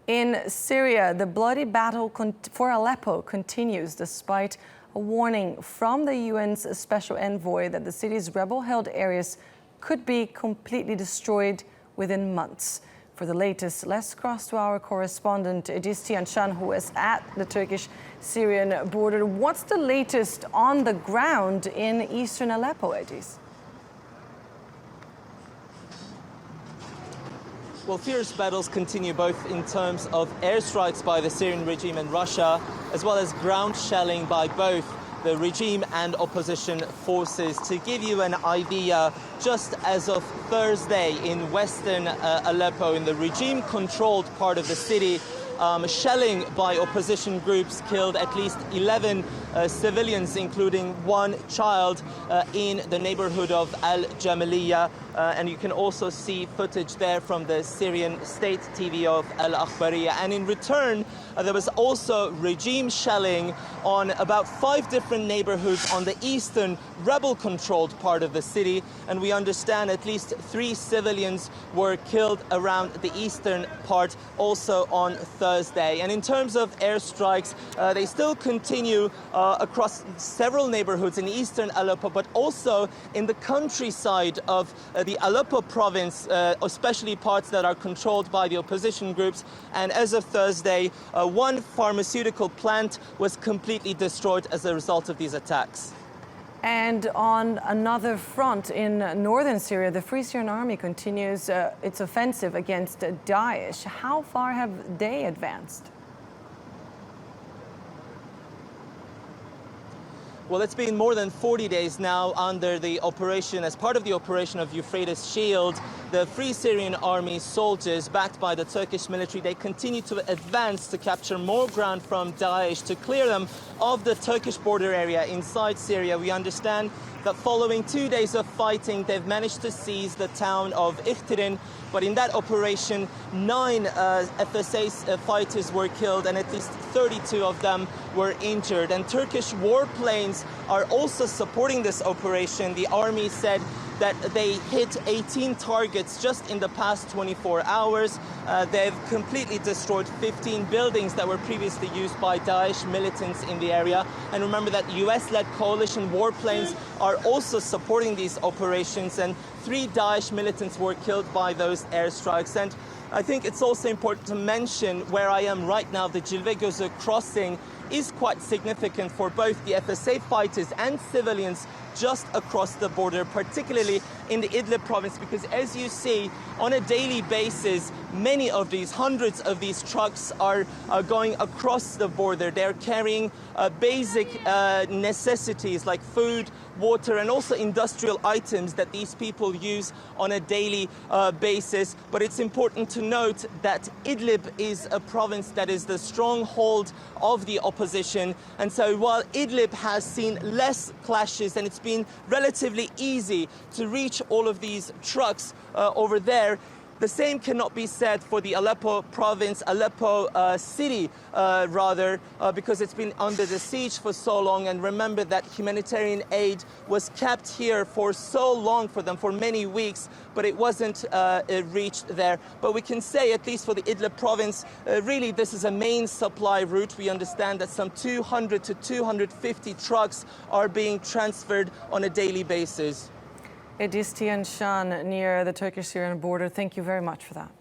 In Syria, the bloody battle for Aleppo continues despite a warning from the UN's special envoy that the city's rebel-held areas could be completely destroyed within months. For the latest, let's cross to our correspondent Ediz Tiyansan, who is at the Turkish-Syrian border. What's the latest on the ground in eastern Aleppo, Ediz? Well, fierce battles continue both in terms of airstrikes by the Syrian regime and Russia, as well as ground shelling by both the regime and opposition forces. To give you an idea, just as of Thursday in western Aleppo, in the regime-controlled part of the city, shelling by opposition groups killed at least 11 civilians, including one child, in the neighborhood of Al-Jamaliyah. And you can also see footage there from the Syrian state TV of Al-Akhbariyah. And in return, there was also regime shelling on about 5 different neighborhoods on the eastern rebel-controlled part of the city. And we understand at least 3 civilians were killed around the eastern part also on Thursday. And in terms of airstrikes, they still continue across several neighborhoods in eastern Aleppo, but also in the countryside of the Aleppo province, especially parts that are controlled by the opposition groups. And as of Thursday, one pharmaceutical plant was completely destroyed as a result of these attacks. And on another front in northern Syria, the Free Syrian Army continues its offensive against Daesh. How far have they advanced? Well, it's been more than 40 days now under the operation, as part of the operation of Euphrates Shield. The Free Syrian Army soldiers, backed by the Turkish military, they continue to advance to capture more ground from Daesh, to clear them of the Turkish border area inside Syria. We understand that following 2 days of fighting, they've managed to seize the town of Ikhtirin. But in that operation, 9 FSA fighters were killed and at least 32 of them were injured. And Turkish warplanes are also supporting this operation. The army said that they hit 18 targets just in the past 24 hours. They've completely destroyed 15 buildings that were previously used by Daesh militants in the area. And remember that US-led coalition warplanes are also supporting these operations, and 3 Daesh militants were killed by those airstrikes. And I think it's also important to mention where I am right now. The Cilvegözü crossing is quite significant for both the FSA fighters and civilians just across the border, particularly in the Idlib province, because as you see, on a daily basis, many of these, hundreds of these trucks are going across the border. They're carrying basic necessities like food, water, and also industrial items that these people use on a daily basis. But it's important to note that Idlib is a province that is the stronghold of the opposition. And so while Idlib has seen less clashes and it's been relatively easy to reach all of these trucks over there, the same cannot be said for the Aleppo province, Aleppo city, because it's been under the siege for so long. And remember that humanitarian aid was kept here for so long for them, for many weeks, but it wasn't reached there. But we can say, at least for the Idlib province, really this is a main supply route. We understand that some 200 to 250 trucks are being transferred on a daily basis. Ediz Tiyansan near the Turkish-Syrian border. Thank you very much for that.